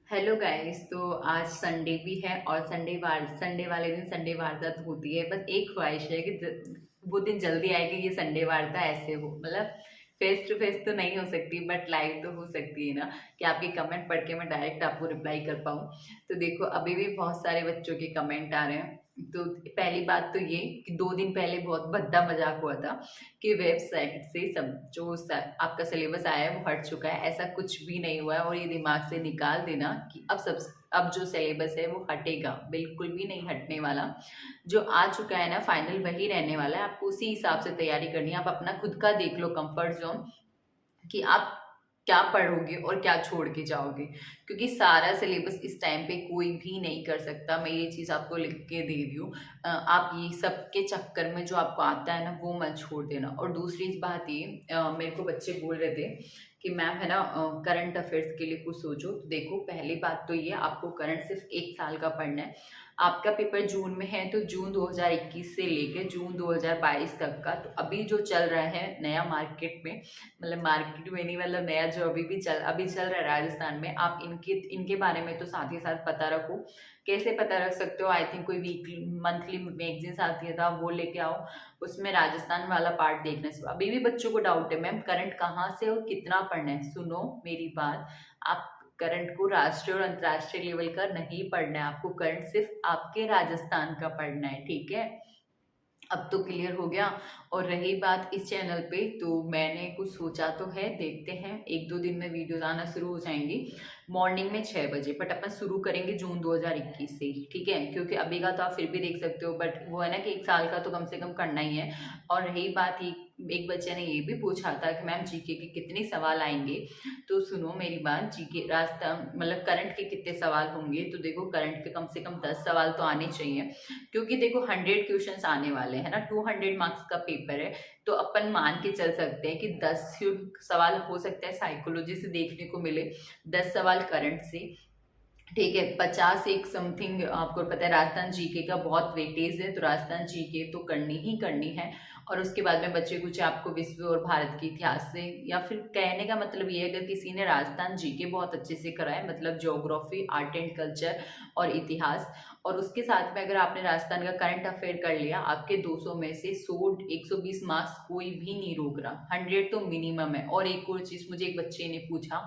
Hello guys. तो आज Sunday भी है और संडे वाले दिन संडे वारदात होती है। बस एक ख्वाहिश है कि वो दिन जल्दी आए कि ये संडे वार्ता ऐसे हो, मतलब फेस टू फेस तो नहीं हो सकती बट लाइव तो हो सकती है ना, कि आपके कमेंट पढ़ के मैं डायरेक्ट आपको रिप्लाई कर पाऊँ। तो देखो अभी भी बहुत सारे बच्चों के कमेंट आ रहे हैं। तो पहली बात तो ये कि 2 दिन पहले बहुत भद्दा मजाक हुआ था कि वेबसाइट से सब आपका सिलेबस आया है वो हट चुका है। ऐसा कुछ भी नहीं हुआ है और ये दिमाग से निकाल देना कि अब जो सिलेबस है वो हटेगा, बिल्कुल भी नहीं हटने वाला। जो आ चुका है ना फाइनल वही रहने वाला है। आपको उसी हिसाब से तैयारी करनी है। आप अपना खुद का देख लो कंफर्ट जोन कि आप क्या पढ़ोगे और क्या छोड़ के जाओगे, क्योंकि सारा सिलेबस इस टाइम पे कोई भी नहीं कर सकता। मैं ये चीज़ आपको लिख के दे रही हूँ। आप ये सब के चक्कर में जो आपको आता है ना वो मत छोड़ देना। और दूसरी बात ये, मेरे को बच्चे बोल रहे थे कि मैम है ना करंट अफेयर्स के लिए कुछ सोचो। तो देखो पहली बात तो ये, आपको करंट सिर्फ 1 साल का पढ़ना है। आपका पेपर जून में है तो जून 2021 से लेकर जून 2022 तक का, तो अभी जो चल रहा है नया मार्केट में, मतलब मार्केट में नहीं, मतलब नया जो अभी चल रहा है राजस्थान में, आप इनके इनके बारे में तो साथ ही साथ पता रखो। कैसे पता रख सकते हो? आई थिंक कोई वीकली मंथली मैगजीन्स आती है तो आप वो लेके आओ, उसमें राजस्थान वाला पार्ट देखने से। अभी भी बच्चों को डाउट है मैम करंट कहाँ से और कितना पढ़ना है। सुनो मेरी बात, आप करंट को राष्ट्रीय और अंतर्राष्ट्रीय लेवल का नहीं पढ़ना है। आपको करंट सिर्फ आपके राजस्थान का पढ़ना है, ठीक है? अब तो क्लियर हो गया। और रही बात इस चैनल पे, तो मैंने कुछ सोचा तो है, देखते हैं 1-2 दिन में वीडियोस आना शुरू हो जाएंगी मॉर्निंग में 6 बजे। बट अपन शुरू करेंगे जून 2021 से ही, ठीक है? क्योंकि अभी का तो आप फिर भी देख सकते हो, बट वो है ना कि 1 साल का तो कम से कम करना ही है। और रही बात ही, एक बच्चे ने ये भी पूछा था कि मैम जीके के कितने सवाल आएंगे। तो सुनो मेरी बात, जीके रास्ता मतलब करंट के कितने सवाल होंगे, तो देखो करंट के कम से कम 10 सवाल तो आने चाहिए। क्योंकि देखो 100 क्वेश्चंस आने वाले हैं ना, 200 मार्क्स का पेपर है। तो अपन मान के चल सकते हैं कि 10 सवाल हो सकता है साइकोलॉजी से देखने को मिले, 10 सवाल करंट से, ठीक है? 50 एक समथिंग। आपको पता है राजस्थान जीके का बहुत वेटेज है, तो राजस्थान जीके तो करनी ही करनी है। और उसके बाद में बच्चे कुछ आपको विश्व और भारत के इतिहास से, या फिर कहने का मतलब ये है अगर किसी ने राजस्थान जीके बहुत अच्छे से करा है, मतलब ज्योग्राफी, आर्ट एंड कल्चर और इतिहास, और उसके साथ में अगर आपने राजस्थान का करंट अफेयर कर लिया, आपके 200 में से 100 120 मार्क्स कोई भी नहीं रोक रहा। 100 तो मिनिमम है। और एक और चीज मुझे एक बच्चे ने पूछा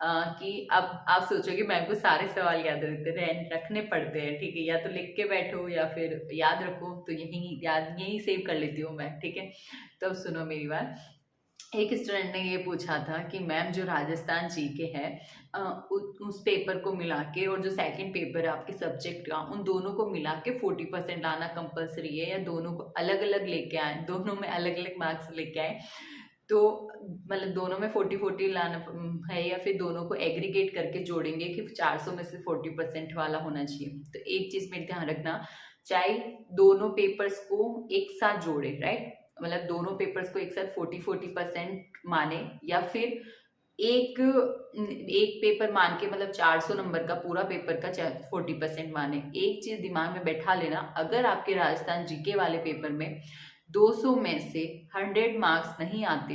कि अब आप सोचोगे मैम को सारे सवाल याद रखने पड़ते हैं, ठीक है? या तो लिख के बैठो या फिर याद रखो, तो यही सेव कर लेती हूँ मैं, ठीक है? तो अब सुनो मेरी बात। एक स्टूडेंट ने ये पूछा था कि मैम जो राजस्थान जीके है, उस पेपर को मिला के और जो सेकंड पेपर है आपके सब्जेक्ट का, उन दोनों को मिला के 40% लाना कंपलसरी है, या दोनों को अलग अलग लेके आए, दोनों में अलग अलग मार्क्स लेके आए? तो मतलब दोनों में 40-40 लाना है, या फिर दोनों को एग्रीगेट करके जोड़ेंगे कि 400 में से 40% वाला होना चाहिए? तो एक चीज मेरे ध्यान रखना, चाहे दोनों पेपर्स को एक साथ जोड़े, राइट? मतलब दोनों पेपर्स को एक साथ 40-40% माने, या फिर एक एक पेपर मान के, मतलब 400 नंबर का पूरा पेपर का 40% माने। एक चीज दिमाग में बैठा लेना, अगर आपके राजस्थान जीके वाले पेपर में 200 में से 100 मार्क्स नहीं आते,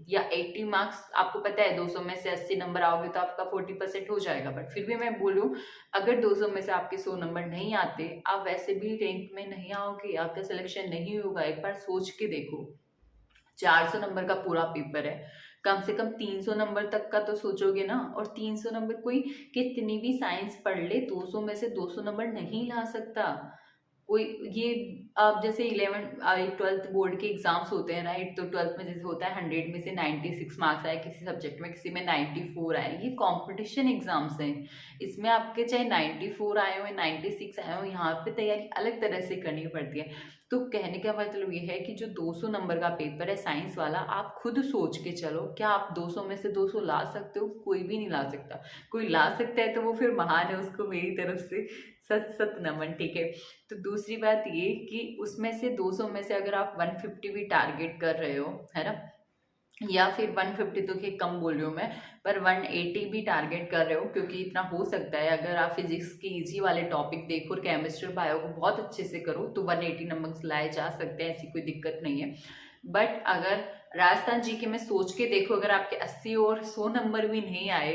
या 80 मार्क्स, आपको पता है 200 में से 80 नंबर आओगे तो आपका 40% हो जाएगा, बट फिर भी मैं बोलूं, अगर 200 में से आपके 100 नंबर नहीं आते, आप वैसे भी रैंक में नहीं आओगे, आपका सिलेक्शन नहीं होगा। एक बार सोच के देखो, 400 नंबर का पूरा पेपर है, कम से कम 300 नंबर तक का तो सोचोगे ना। और 300 नंबर कोई कितनी भी साइंस पढ़ ले, 200 में से 200 नंबर नहीं ला सकता कोई। ये अब जैसे 11 12th बोर्ड के एग्जाम्स होते हैं, राइट? तो 12th में जैसे होता है 100 में से 96 मार्क्स आए किसी सब्जेक्ट में, किसी में 94 आए, ये कंपटीशन एग्जाम्स हैं। इसमें आपके चाहे 94 आए हो या 96 आए हो, यहाँ पे तैयारी अलग तरह से करनी पड़ती है। तो कहने का मतलब ये है कि जो 200 नंबर का पेपर है साइंस वाला, आप खुद सोच के चलो, क्या आप 200 में से 200 ला सकते हो? कोई भी नहीं ला सकता। कोई ला सकता है तो वो फिर महान है, उसको मेरी तरफ से सत सत नमन, ठीक है? तो दूसरी बात ये कि उसमें से 200 में से अगर आप 150 भी टारगेट कर रहे हो, है ना, या फिर 150 तो के कम बोल रही हूँ मैं, पर 180 भी टारगेट कर रहे हो, क्योंकि इतना हो सकता है अगर आप फिजिक्स के इजी वाले टॉपिक देखो और केमिस्ट्री और बायो को बहुत अच्छे से करो तो 180 नंबर लाए जा सकते हैं, ऐसी कोई दिक्कत नहीं है। बट अगर राजस्थान जीके में सोच के देखो, अगर आपके 80 और 100 नंबर भी नहीं आए,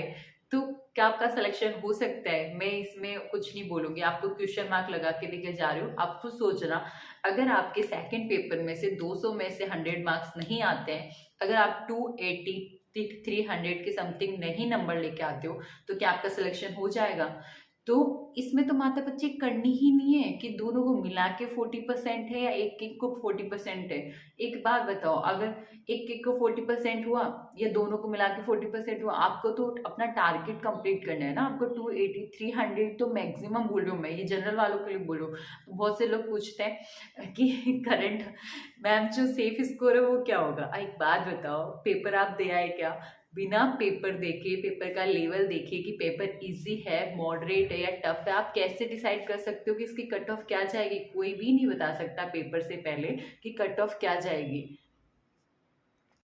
तो क्या आपका सिलेक्शन हो सकता है, मैं इसमें कुछ नहीं बोलूंगी, आपको क्वेश्चन मार्क लगा के देके जा रही हूँ। आप खुद सोचना, अगर आपके सेकंड पेपर में से 200 में से 100 मार्क्स नहीं आते हैं, अगर आप 280 300 के समथिंग नहीं नंबर लेके आते हो, तो क्या आपका सिलेक्शन हो जाएगा? तो इसमें तो माता बच्चे करनी ही नहीं है कि दोनों को मिला के 40% है या एक एक को 40% है। एक बात बताओ, अगर एक एक को 40% हुआ या दोनों को मिला के 40% हुआ, आपको तो अपना टारगेट कंप्लीट करना है ना। आपको 280 300 तो मैक्सिमम बोल रही हूँ मैं, ये जनरल वालों के लिए बोल रही हूँ। बहुत से लोग पूछते हैं कि करंट मैम जो सेफ स्कोर है वो क्या होगा। एक बात बताओ, पेपर आप दे आए क्या? बिना पेपर देखे, पेपर का लेवल देखिए कि पेपर इजी है, मॉडरेट है या टफ है, आप कैसे डिसाइड कर सकते हो कि इसकी कट ऑफ क्या जाएगी? कोई भी नहीं बता सकता पेपर से पहले कि कट ऑफ क्या जाएगी।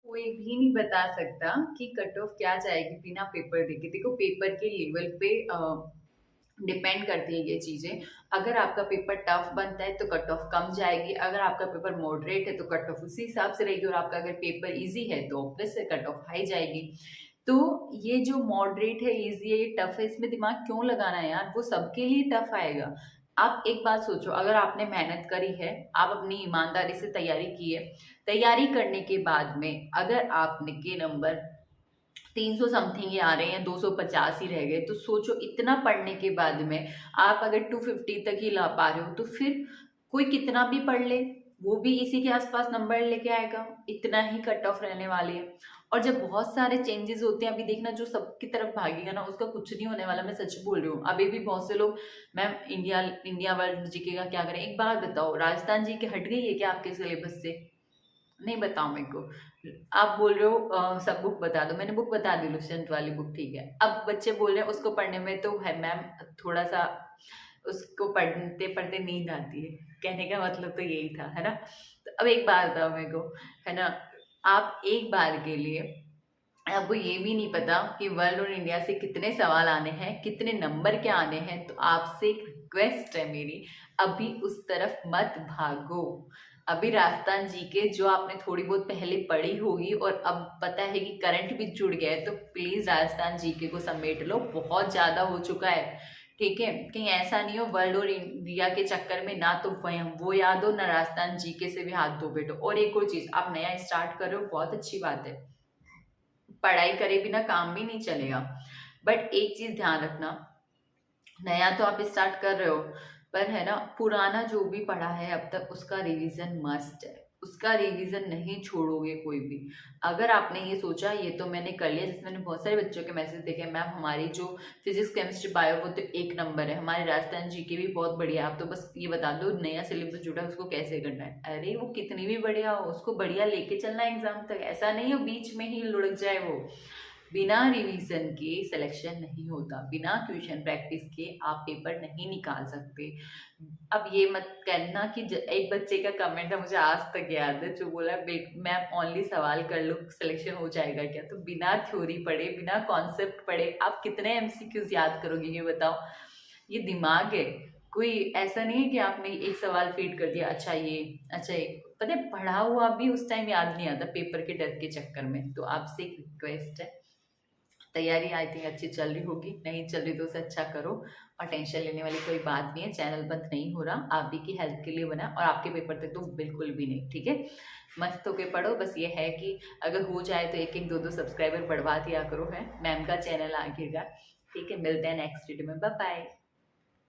कोई भी नहीं बता सकता कि कट ऑफ क्या जाएगी बिना पेपर देखे। देखो, पेपर के लेवल पे डिपेंड करती है ये चीजें। अगर आपका पेपर टफ बनता है तो कट ऑफ कम जाएगी, अगर आपका पेपर मॉडरेट है तो कट ऑफ उसी हिसाब से रहेगी, और आपका अगर पेपर इजी है तो ऑब्वियस से कट ऑफ हाई जाएगी। तो ये जो मॉडरेट है, इजी है, ये टफ है, इसमें दिमाग क्यों लगाना है यार? वो सबके लिए टफ आएगा। आप एक बात सोचो, अगर आपने मेहनत करी है, आप अपनी ईमानदारी से तैयारी की है, तैयारी करने के बाद में अगर आपने के नंबर 300 समथिंग ही आ रहे हैं, 250 ही रह गए, तो सोचो इतना पढ़ने के बाद में आप अगर 250 तक ही ला पा रहे हो, तो फिर कोई कितना भी पढ़ ले वो भी इसी के आसपास नंबर लेके आएगा, इतना ही कट ऑफ रहने वाली है। और जब बहुत सारे चेंजेस होते हैं, अभी देखना जो सबकी तरफ भागेगा ना उसका कुछ नहीं होने वाला, मैं सच बोल रही हूँ। अभी भी बहुत से लोग ma'am India India world GK का क्या करें। एक बात बताओ, राजस्थान जी के हट गई है क्या आपके सिलेबस से? नहीं बताओ मेरे को। आप बोल रहे हो सब बुक बता दो, मैंने बुक बता दी, लुसेंट वाली बुक, ठीक है। अब बच्चे बोल रहे हैं उसको पढ़ने में तो है मैम थोड़ा सा उसको पढ़ते पढ़ते नींद आती है, कहने का मतलब तो यही था, है ना। तो अब एक बात बताओ मेरे को, है ना, आप एक बार के लिए, आपको ये भी नहीं पता कि वर्ल्ड और इंडिया से कितने सवाल आने हैं, कितने नंबर के आने हैं, तो आपसे एक रिक्वेस्ट है मेरी, अभी उस तरफ मत भागो। अभी राजस्थान जी के जो आपने थोड़ी बहुत पहले पढ़ी होगी और अब पता है कि करंट भी जुड़ गया है, तो प्लीज राजस्थान जीके को समेट लो, बहुत ज्यादा हो चुका है, ठीक है। कहीं ऐसा नहीं हो वर्ल्ड और इंडिया के चक्कर में ना तो वो याद हो ना राजस्थान जीके से भी हाथ धो बैठो। और एक और चीज, आप नया स्टार्ट कर रहे हो, बहुत अच्छी बात है, पढ़ाई करे बिना काम भी नहीं चलेगा, बट एक चीज ध्यान रखना, नया तो आप स्टार्ट कर रहे हो, पर है ना, पुराना जो भी पढ़ा है अब तक उसका रिवीजन मस्ट है, उसका रिवीजन नहीं छोड़ोगे कोई भी। अगर आपने ये सोचा ये तो मैंने कर लिया, जैसे मैंने बहुत सारे बच्चों के मैसेज देखे, मैम हमारी जो फिजिक्स केमिस्ट्री बायो वो तो एक नंबर है, हमारे राजस्थान जीके भी बहुत बढ़िया है, आप तो बस ये बता दो नया सिलेबस जुड़ा है उसको कैसे करना है। अरे वो कितनी भी बढ़िया हो, उसको बढ़िया लेके चलना एग्जाम तक, ऐसा नहीं हो बीच में ही लुढ़क जाए वो। बिना रिवीजन के सिलेक्शन नहीं होता, बिना क्वेश्चन प्रैक्टिस के आप पेपर नहीं निकाल सकते। अब ये मत कहना कि एक बच्चे का कमेंट है मुझे आज तक याद है, जो बोला मैम ओनली सवाल कर लो सिलेक्शन हो जाएगा क्या? तो बिना थ्योरी पढ़े, बिना कॉन्सेप्ट पढ़े आप कितने एमसीक्यूज याद करोगे ये बताओ? ये दिमाग है, कोई ऐसा नहीं है कि आपने एक सवाल फीड कर दिया, अच्छा ये पता है, पढ़ा हुआ भी उस टाइम याद नहीं आता पेपर के डर के चक्कर में। तो आपसे एक रिक्वेस्ट है, तैयारी आई थिंक अच्छी चल रही होगी, नहीं चल रही तो उसे अच्छा करो, और टेंशन लेने वाली कोई बात नहीं है, चैनल बंद नहीं हो रहा, आप भी की हेल्प के लिए बना, और आपके पेपर तक तो बिल्कुल भी नहीं, ठीक है। मस्त होके पढ़ो, बस ये है कि अगर हो जाए तो एक एक दो दो सब्सक्राइबर बढ़वा दिया करो, है मैम का चैनल आखिरकार, ठीक है। मिलते हैं नेक्स्ट वीडियो में, बाय बाय।